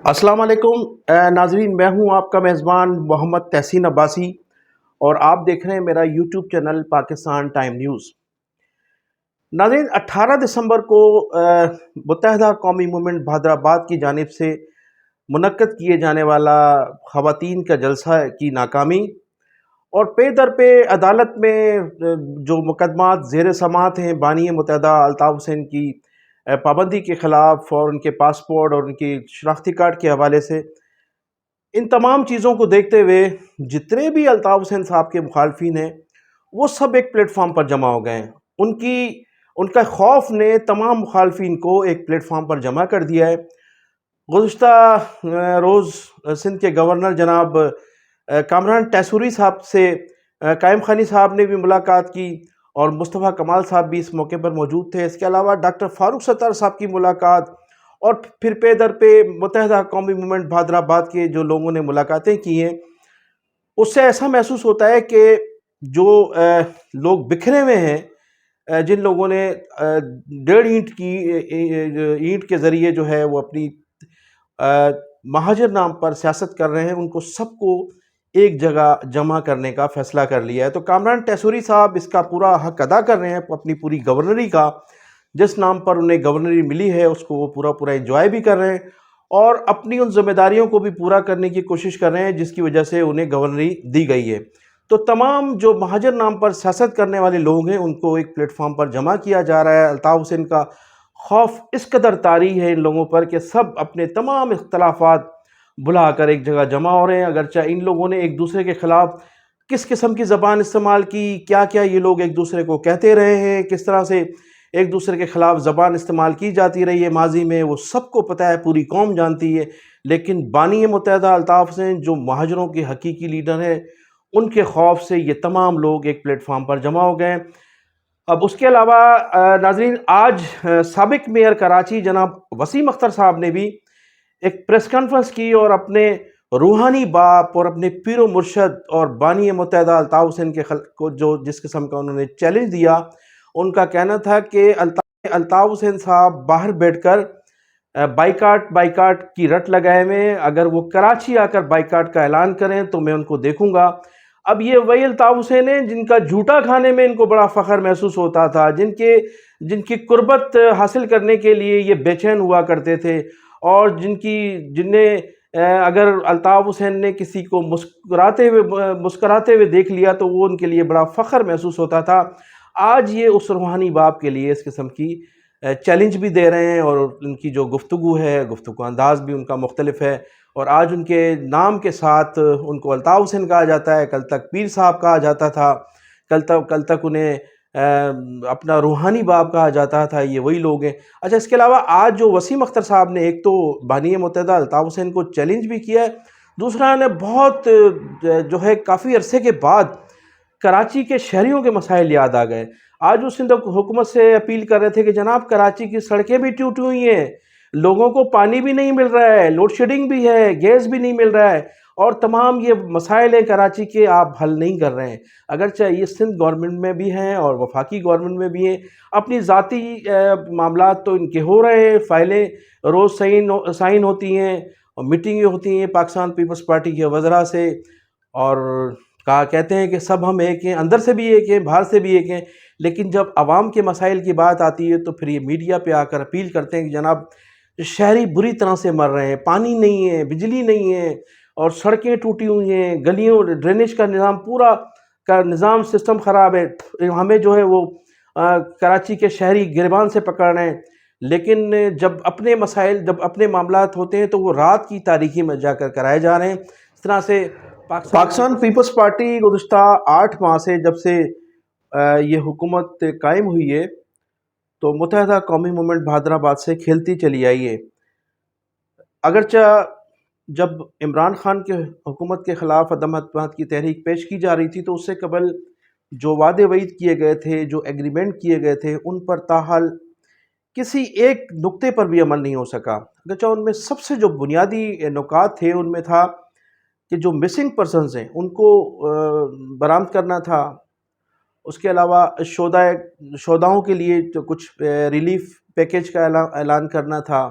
السلام علیکم ناظرین، میں ہوں آپ کا میزبان محمد تحسین عباسی اور آپ دیکھ رہے ہیں میرا YouTube channel Pakistan time news. ناظرین، 18 دسمبر کو متحدہ قومی موومنٹ بہادرآباد کی جانب سے منعقد کیے جانے والا خواتین کا جلسہ کی ناکامی اور پے در پہ عدالت میں جو مقدمات زیر سماعت ہیں بانی متحدہ الطاف حسین کی پابندی کے خلاف اور ان کے پاسپورٹ اور ان کی شناختی کارڈ کے حوالے سے، ان تمام چیزوں کو دیکھتے ہوئے جتنے بھی الطاف حسین صاحب کے مخالفین ہیں وہ سب ایک پلیٹ فارم پر جمع ہو گئے ہیں۔ ان کا خوف نے تمام مخالفین کو ایک پلیٹ فارم پر جمع کر دیا ہے۔ گزشتہ روز سندھ کے گورنر جناب کامران ٹیسوری صاحب سے قائم خانی صاحب نے بھی ملاقات کی اور مصطفیٰ کمال صاحب بھی اس موقع پر موجود تھے۔ اس کے علاوہ ڈاکٹر فاروق ستار صاحب کی ملاقات اور پھر پے در پہ متحدہ قومی موومنٹ بہادرآباد کے جو لوگوں نے ملاقاتیں کی ہیں، اس سے ایسا محسوس ہوتا ہے کہ جو لوگ بکھرے ہوئے ہیں، جن لوگوں نے 1.5 اینٹ کے ذریعے جو ہے وہ اپنی مہاجر نام پر سیاست کر رہے ہیں، ان کو سب کو ایک جگہ جمع کرنے کا فیصلہ کر لیا ہے۔ تو کامران ٹیسوری صاحب اس کا پورا حق ادا کر رہے ہیں، اپنی پوری گورنری کا، جس نام پر انہیں گورنری ملی ہے اس کو وہ پورا انجوائے بھی کر رہے ہیں اور اپنی ان ذمہ داریوں کو بھی پورا کرنے کی کوشش کر رہے ہیں جس کی وجہ سے انہیں گورنری دی گئی ہے۔ تو تمام جو مہاجر نام پر سیاست کرنے والے لوگ ہیں ان کو ایک پلیٹ فارم پر جمع کیا جا رہا ہے۔ الطاف حسین کا خوف اس قدر طاری ہے ان لوگوں پر کہ سب اپنے تمام اختلافات بلا کر ایک جگہ جمع ہو رہے ہیں، اگرچہ ان لوگوں نے ایک دوسرے کے خلاف کس قسم کی زبان استعمال کی، کیا یہ لوگ ایک دوسرے کو کہتے رہے ہیں، کس طرح سے ایک دوسرے کے خلاف زبان استعمال کی جاتی رہی ہے ماضی میں، وہ سب کو پتہ ہے، پوری قوم جانتی ہے۔ لیکن بانی متحدہ الطاف حسین جو مہاجروں کے حقیقی لیڈر ہیں، ان کے خوف سے یہ تمام لوگ ایک پلیٹ فارم پر جمع ہو گئے ہیں۔ اب اس کے علاوہ ناظرین، آج سابق میئر کراچی جناب وسیم اختر صاحب نے بھی ایک پریس کانفرنس کی اور اپنے روحانی باپ اور اپنے پیر و مرشد اور بانی متحدہ الطاف حسین کو جو جس قسم کا انہوں نے چیلنج دیا، ان کا کہنا تھا کہ الطاف حسین صاحب باہر بیٹھ کر بائیکاٹ کی رٹ لگائے میں، اگر وہ کراچی آ کر بائیکاٹ کا اعلان کریں تو میں ان کو دیکھوں گا۔ اب یہ وہی الطاف حسین ہیں جن کا جھوٹا کھانے میں ان کو بڑا فخر محسوس ہوتا تھا، جن کی قربت حاصل کرنے کے لیے یہ بے چین ہوا کرتے تھے، اور جنہیں اگر الطاف حسین نے کسی کو مسکراتے ہوئے دیکھ لیا تو وہ ان کے لیے بڑا فخر محسوس ہوتا تھا۔ آج یہ اس روحانی باپ کے لیے اس قسم کی چیلنج بھی دے رہے ہیں اور ان کی جو گفتگو انداز بھی ان کا مختلف ہے، اور آج ان کے نام کے ساتھ ان کو الطاف حسین کہا جاتا ہے، کل تک پیر صاحب کہا جاتا تھا، کل تک انہیں اپنا روحانی باپ کہا جاتا تھا۔ یہ وہی لوگ ہیں۔ اچھا، اس کے علاوہ آج جو وسیم اختر صاحب نے ایک تو بانی متحدہ الطاف حسین کو چیلنج بھی کیا ہے، دوسرا نے بہت جو ہے کافی عرصے کے بعد کراچی کے شہریوں کے مسائل یاد آ گئے۔ آج وہ سندھ حکومت سے اپیل کر رہے تھے کہ جناب کراچی کی سڑکیں بھی ٹوٹی ہوئی ہیں، لوگوں کو پانی بھی نہیں مل رہا ہے، لوڈ شیڈنگ بھی ہے، گیس بھی نہیں مل رہا ہے، اور تمام یہ مسائل ہیں کراچی کے، آپ حل نہیں کر رہے ہیں۔ اگرچہ یہ سندھ گورنمنٹ میں بھی ہیں اور وفاقی گورنمنٹ میں بھی ہیں، اپنی ذاتی معاملات تو ان کے ہو رہے ہیں، فائلیں روز سائن ہوتی ہیں اور میٹنگیں ہوتی ہیں پاکستان پیپلز پارٹی کے وزراء سے، اور کہتے ہیں کہ سب ہم ایک ہیں، اندر سے بھی ایک ہیں، باہر سے بھی ایک ہیں، لیکن جب عوام کے مسائل کی بات آتی ہے تو پھر یہ میڈیا پہ آ کر اپیل کرتے ہیں کہ جناب شہری بری طرح سے مر رہے ہیں، پانی نہیں ہے، بجلی نہیں ہے، اور سڑکیں ٹوٹی ہوئی ہیں، گلیوں ڈرینیج کا نظام پورا کا نظام سسٹم خراب ہے، ہمیں جو ہے وہ کراچی کے شہری گریبان سے پکڑ رہے ہیں۔ لیکن جب اپنے مسائل، جب اپنے معاملات ہوتے ہیں تو وہ رات کی تاریکی میں جا کر کرائے جا رہے ہیں۔ اس طرح سے پاکستان پیپلز پارٹی گزشتہ 8 ماہ سے جب سے یہ حکومت قائم ہوئی ہے تو متحدہ قومی موومنٹ بہادرآباد سے کھیلتی چلی آئی ہے۔ اگرچہ جب عمران خان کے حکومت کے خلاف عدم اعتماد کی تحریک پیش کی جا رہی تھی تو اس سے قبل جو وعدے وعید کیے گئے تھے، جو ایگریمنٹ کیے گئے تھے، ان پر تاحال کسی ایک نقطے پر بھی عمل نہیں ہو سکا۔ اگرچہ ان میں سب سے جو بنیادی نکات تھے ان میں تھا کہ جو مسنگ پرسنز ہیں ان کو برآمد کرنا تھا، اس کے علاوہ شہداؤں کے لیے جو کچھ ریلیف پیکیج کا اعلان کرنا تھا،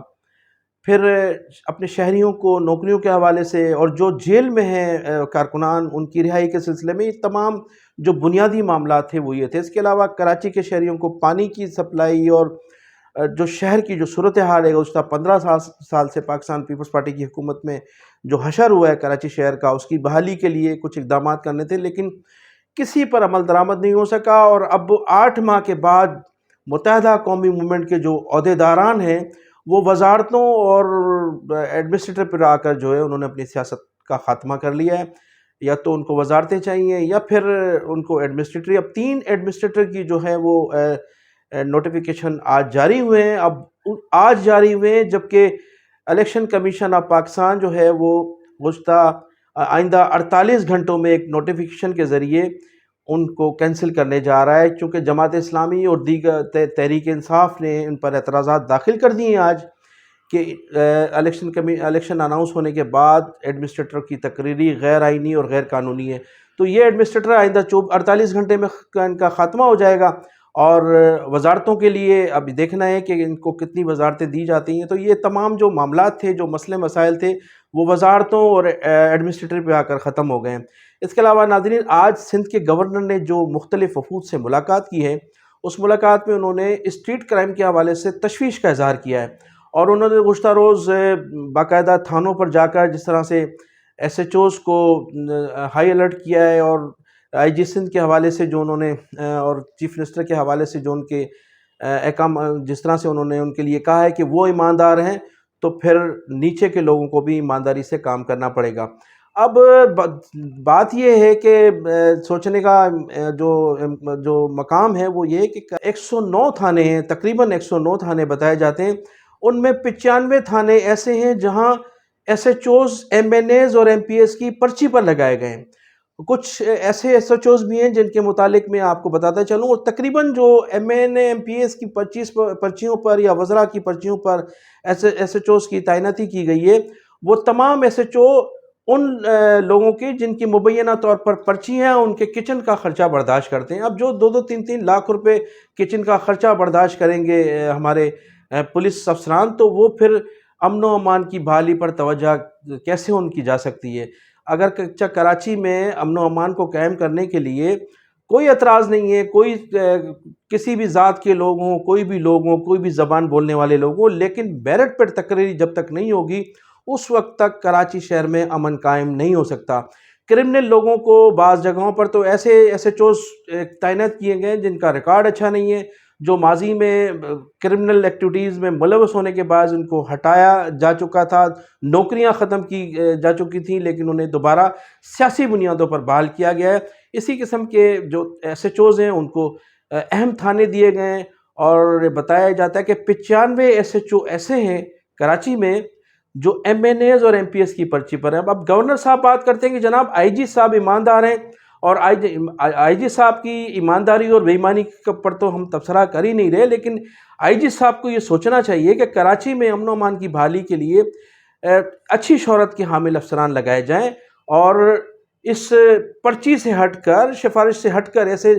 پھر اپنے شہریوں کو نوکریوں کے حوالے سے، اور جو جیل میں ہیں کارکنان، ان کی رہائی کے سلسلے میں، یہ تمام جو بنیادی معاملات تھے وہ یہ تھے۔ اس کے علاوہ کراچی کے شہریوں کو پانی کی سپلائی اور جو شہر کی جو صورتحال ہے گزشتہ 15 سال سے پاکستان پیپلز پارٹی کی حکومت میں جو حشر ہوا ہے کراچی شہر کا، اس کی بحالی کے لیے کچھ اقدامات کرنے تھے، لیکن کسی پر عمل درآمد نہیں ہو سکا۔ اور اب 8 ماہ کے بعد متحدہ قومی موومنٹ کے جو عہدیداران ہیں وہ وزارتوں اور ایڈمنسٹریٹر پر آ کر جو ہے انہوں نے اپنی سیاست کا خاتمہ کر لیا ہے۔ یا تو ان کو وزارتیں چاہیے یا پھر ان کو ایڈمنسٹریٹر، اب 3 ایڈمنسٹریٹر کی جو ہے وہ نوٹیفیکیشن آج جاری ہوئے ہیں۔ اب آج جاری ہوئے ہیں، جبکہ الیکشن کمیشن آف پاکستان جو ہے وہ گزشتہ آئندہ 48 گھنٹوں میں ایک نوٹیفیکیشن کے ذریعے ان کو کینسل کرنے جا رہا ہے، چونکہ جماعت اسلامی اور دیگر تحریک انصاف نے ان پر اعتراضات داخل کر دیے ہیں آج کہ الیکشن اناؤنس ہونے کے بعد ایڈمنسٹریٹر کی تقرری غیر آئینی اور غیر قانونی ہے۔ تو یہ ایڈمنسٹریٹر آئندہ 48 گھنٹے میں ان کا خاتمہ ہو جائے گا، اور وزارتوں کے لیے اب دیکھنا ہے کہ ان کو کتنی وزارتیں دی جاتی ہیں۔ تو یہ تمام جو معاملات تھے، جو مسئلے مسائل تھے، وہ وزارتوں اور ایڈمنسٹریٹر پہ آ کر ختم ہو گئے ہیں۔ اس کے علاوہ ناظرین، آج سندھ کے گورنر نے جو مختلف وفود سے ملاقات کی ہے، اس ملاقات میں انہوں نے اسٹریٹ کرائم کے حوالے سے تشویش کا اظہار کیا ہے، اور انہوں نے گزشتہ روز باقاعدہ تھانوں پر جا کر جس طرح سے ایس ایچ اوز کو ہائی الرٹ کیا ہے، اور آئی جی سندھ کے حوالے سے جو انہوں نے اور چیف منسٹر کے حوالے سے جو ان کے احکام، جس طرح سے انہوں نے ان کے لیے کہا ہے کہ وہ ایماندار ہیں، تو پھر نیچے کے لوگوں کو بھی ایمانداری سے کام کرنا پڑے گا۔ اب بات یہ ہے کہ سوچنے کا جو مقام ہے وہ یہ کہ 109 تھانے ہیں، تقریباً 109 تھانے بتائے جاتے ہیں، ان میں 95 تھانے ایسے ہیں جہاں S H Os, M N As اور ایم پی ایس کی پرچی پر لگائے گئے ہیں۔ کچھ ایسے ایس ایچ اوز بھی ہیں جن کے متعلق میں آپ کو بتاتا چلوں، اور تقریباً جو ایم این اے، ایم پی ایس کی پرچیوں پر یا وزراء کی پرچیوں پر ایس ایچ اوز کی تعیناتی کی گئی ہے، وہ تمام ایس ایچ او ان لوگوں کی جن کی مبینہ طور پر پرچی ہیں، ان کے کچن کا خرچہ برداشت کرتے ہیں۔ اب جو 2-3 لاکھ روپے کچن کا خرچہ برداشت کریں گے ہمارے پولیس افسران، تو وہ پھر امن و امان کی بحالی پر توجہ کیسے ان کی جا سکتی ہے؟ اگر کراچی میں امن و امان کو قائم کرنے کے لیے کوئی اعتراض نہیں ہے، کوئی کسی بھی ذات کے لوگ ہوں، کوئی بھی لوگ ہوں، کوئی بھی زبان بولنے والے لوگ ہوں، لیکن بیرٹ پر تقرری جب تک نہیں ہوگی اس وقت تک کراچی شہر میں امن قائم نہیں ہو سکتا۔ کرمنل لوگوں کو بعض جگہوں پر تو ایسے ایس ایچ اوز تعینات کیے گئے جن کا ریکارڈ اچھا نہیں ہے، جو ماضی میں کرمنل ایکٹیویٹیز میں ملوث ہونے کے بعد ان کو ہٹایا جا چکا تھا، نوکریاں ختم کی جا چکی تھیں، لیکن انہیں دوبارہ سیاسی بنیادوں پر بحال کیا گیا ہے۔ اسی قسم کے جو ایس ایچ اوز ہیں ان کو اہم تھانے دیے گئے ہیں، اور بتایا جاتا ہے کہ 95 ایس ایچ او ایسے ہیں کراچی میں جو ایم این ایز اور ایم پی ایس کی پرچی پر ہیں۔ اب گورنر صاحب بات کرتے ہیں کہ جناب آئی جی صاحب ایماندار ہیں، اور آئی جی صاحب کی ایمانداری اور بے ایمانی پر تو ہم تبصرہ کر ہی نہیں رہے، لیکن آئی جی صاحب کو یہ سوچنا چاہیے کہ کراچی میں امن و امان کی بحالی کے لیے اچھی شہرت کے حامل افسران لگائے جائیں، اور اس پرچی سے ہٹ کر، سفارش سے ہٹ کر ایسے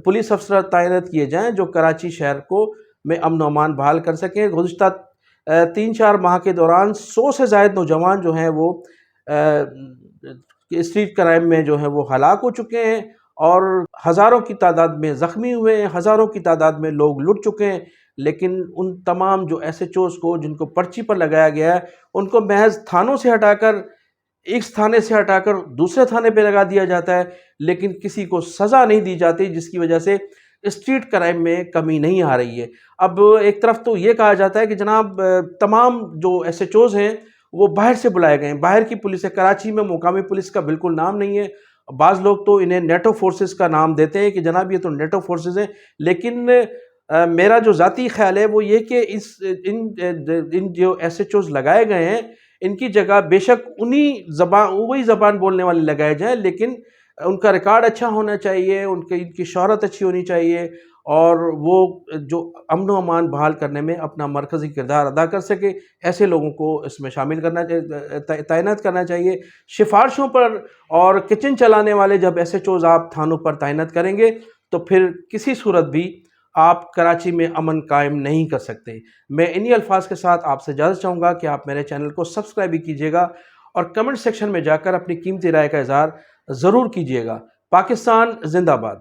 پولیس افسر تعینات کیے جائیں جو کراچی شہر کو میں امن و امان بحال کر سکیں۔ گزشتہ 3-4 ماہ کے دوران 100 سے زائد نوجوان جو ہیں وہ اسٹریٹ کرائم میں جو ہے وہ ہلاک ہو چکے ہیں، اور ہزاروں کی تعداد میں زخمی ہوئے ہیں، ہزاروں کی تعداد میں لوگ لٹ چکے ہیں، لیکن ان تمام جو ایس ایچ اوز کو جن کو پرچی پر لگایا گیا ہے ان کو محض تھانوں سے ہٹا کر، اس تھانے سے ہٹا کر دوسرے تھانے پہ لگا دیا جاتا ہے، لیکن کسی کو سزا نہیں دی جاتی، جس کی وجہ سے اسٹریٹ کرائم میں کمی نہیں آ رہی ہے۔ اب ایک طرف تو یہ کہا جاتا ہے کہ جناب تمام جو ایس ایچ اوز ہیں وہ باہر سے بلائے گئے ہیں، باہر کی پولیس ہے، کراچی میں مقامی پولیس کا بالکل نام نہیں ہے۔ بعض لوگ تو انہیں نیٹو فورسز کا نام دیتے ہیں کہ جناب یہ تو نیٹو فورسز ہیں، لیکن میرا جو ذاتی خیال ہے وہ یہ کہ ان جو ایس ایچ اوز لگائے گئے ہیں ان کی جگہ بے شک وہی زبان بولنے والے لگائے جائیں، لیکن ان کا ریکارڈ اچھا ہونا چاہیے، ان کی شہرت اچھی ہونی چاہیے، اور وہ جو امن و امان بحال کرنے میں اپنا مرکزی کردار ادا کر سکے، ایسے لوگوں کو اس میں شامل کرنا چاہیے، تعینات کرنا چاہیے۔ سفارشوں پر اور کچن چلانے والے جب ایس ایچ اوز آپ تھانوں پر تعینات کریں گے تو پھر کسی صورت بھی آپ کراچی میں امن قائم نہیں کر سکتے۔ میں انہی الفاظ کے ساتھ آپ سے اجازت چاہوں گا کہ آپ میرے چینل کو سبسکرائب بھی کیجیے گا اور کمنٹ سیکشن میں جا کر اپنی قیمتی رائے کا اظہار ضرور کیجیے گا۔ پاکستان زندہ باد۔